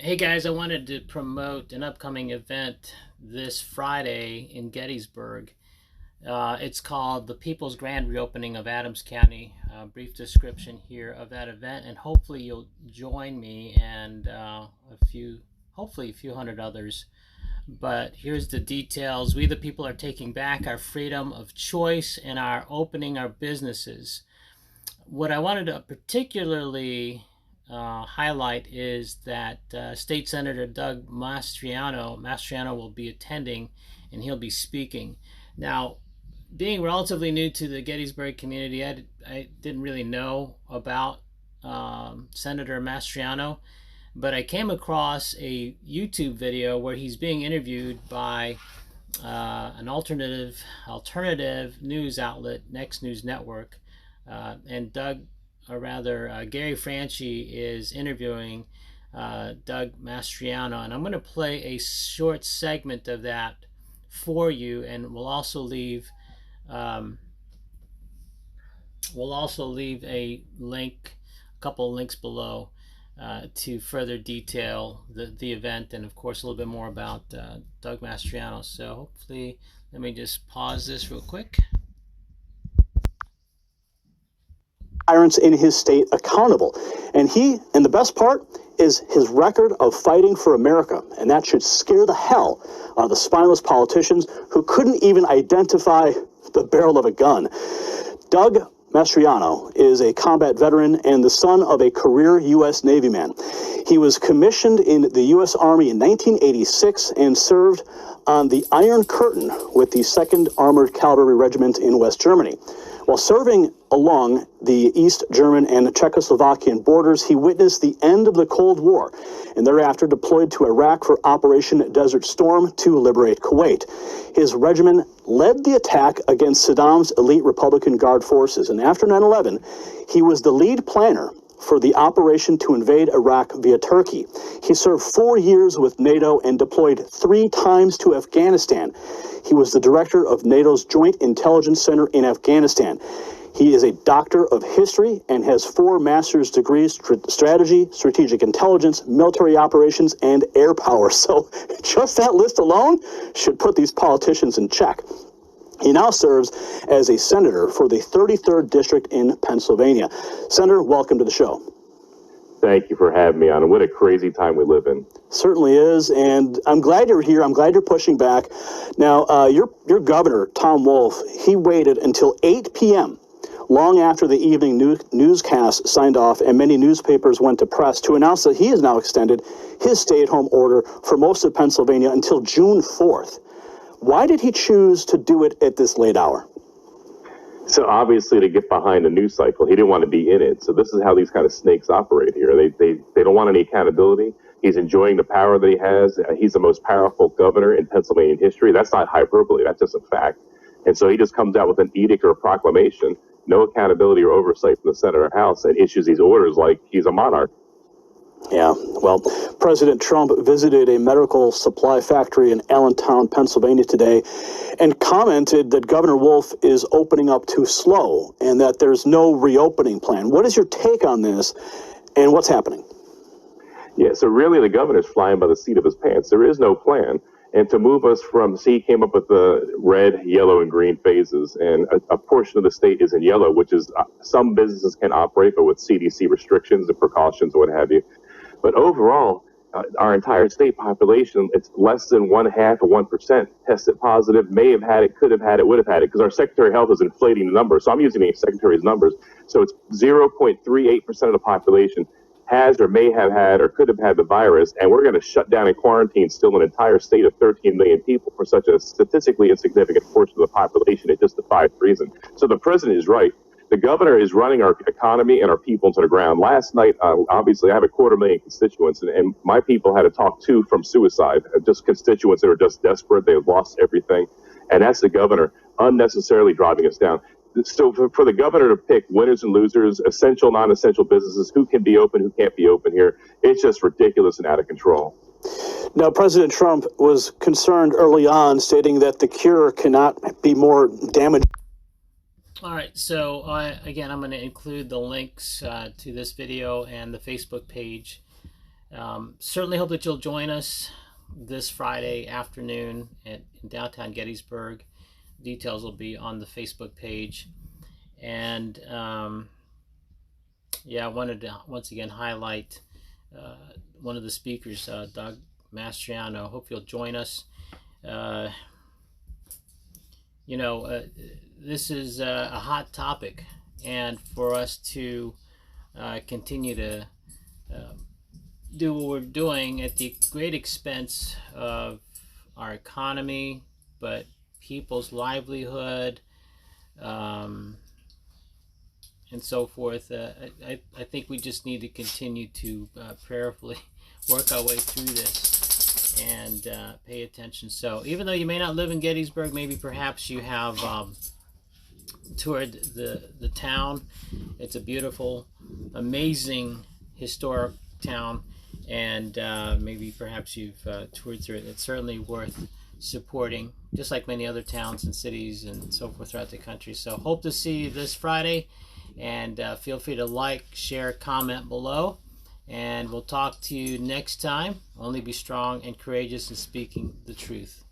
Hey guys, I wanted to promote an upcoming event this Friday in Gettysburg. It's called the People's Grand Reopening of Adams County. Brief description here of that event, and hopefully you'll join me and hopefully a few hundred others. But here's the details. We, the people, are taking back our freedom of choice and are opening our businesses. What I wanted to particularly highlight is that State Senator Doug Mastriano will be attending, and he'll be speaking. Now, being relatively new to the Gettysburg community, I didn't really know about Senator Mastriano, but I came across a YouTube video where he's being interviewed by an alternative news outlet, Next News Network, and Gary Franchi is interviewing Doug Mastriano, and I'm going to play a short segment of that for you, and um, we'll also leave a couple of links below to further detail the event, and of course a little bit more about Doug Mastriano. So hopefully, let me just pause this real quick. Tyrants in his state accountable. And the best part is his record of fighting for America. And that should scare the hell out of the spineless politicians who couldn't even identify the barrel of a gun. Doug Mastriano is a combat veteran and the son of a career U.S. Navy man. He was commissioned in the U.S. Army in 1986 and served on the Iron Curtain with the 2nd Armored Cavalry Regiment in West Germany. While serving along the East German and Czechoslovakian borders, he witnessed the end of the Cold War and thereafter deployed to Iraq for Operation Desert Storm to liberate Kuwait. His regiment led the attack against Saddam's elite Republican Guard forces, and after 9/11, he was the lead planner for the operation to invade Iraq via Turkey. He served 4 years with NATO and deployed 3 times to Afghanistan. He was the director of NATO's Joint Intelligence Center in Afghanistan. He is a doctor of history and has 4 master's degrees: strategy, strategic intelligence, military operations, and air power. So just that list alone should put these politicians in check. He now serves as a senator for the 33rd District in Pennsylvania. Senator, welcome to the show. Thank you for having me on. And what a crazy time we live in. Certainly is, and I'm glad you're here. I'm glad you're pushing back. Now, your governor, Tom Wolf, he waited until 8 p.m., long after the evening newscast signed off and many newspapers went to press, to announce that he has now extended his stay-at-home order for most of Pennsylvania until June 4th. Why did he choose to do it at this late hour? So obviously to get behind the news cycle, he didn't want to be in it. So this is how these kind of snakes operate here. They don't want any accountability. He's enjoying the power that he has. He's the most powerful governor in Pennsylvania history. That's not hyperbole. That's just a fact. And so he just comes out with an edict or a proclamation, no accountability or oversight from the Senate or House, and issues these orders like he's a monarch. Yeah, well, President Trump visited a medical supply factory in Allentown, Pennsylvania today and commented that Governor Wolf is opening up too slow and that there's no reopening plan. What is your take on this and what's happening? Yeah, so really the governor's flying by the seat of his pants. There is no plan. And to move us he came up with the red, yellow, and green phases. And a portion of the state is in yellow, which is some businesses can operate, but with CDC restrictions and precautions, what have you. But overall, our entire state population, it's less than 1/2 or 1% tested positive, may have had it, could have had it, would have had it, because our Secretary of Health is inflating the numbers. So I'm using the Secretary's numbers. So it's 0.38% of the population has or may have had or could have had the virus, and we're going to shut down and quarantine still an entire state of 13 million people for such a statistically insignificant portion of the population. It just defies reason. So the president is right. The governor is running our economy and our people into the ground. Last night, obviously, I have 250,000 constituents, and my people had to talk to from suicide, just constituents that are just desperate. They've lost everything. And that's the governor unnecessarily driving us down. So for the governor to pick winners and losers, essential, non-essential businesses, who can be open, who can't be open here, it's just ridiculous and out of control. Now, President Trump was concerned early on, stating that the cure cannot be more damaging. All right, so again, I'm going to include the links to this video and the Facebook page Certainly hope that you'll join us this Friday afternoon in downtown Gettysburg. Details will be on the Facebook page. And yeah, I wanted to once again highlight one of the speakers, Doug Mastriano. Hope you'll join us. This is a hot topic, and for us to continue to do what we're doing at the great expense of our economy, but people's livelihood, and so forth. I think we just need to continue to prayerfully work our way through this and pay attention. So even though you may not live in Gettysburg, maybe perhaps you have toured the town. It's a beautiful, amazing, historic town, and maybe perhaps you've toured through it. It's certainly worth supporting, just like many other towns and cities and so forth throughout the country. So hope to see you this Friday, and feel free to like, share, comment below, and we'll talk to you next time. Only be strong and courageous in speaking the truth.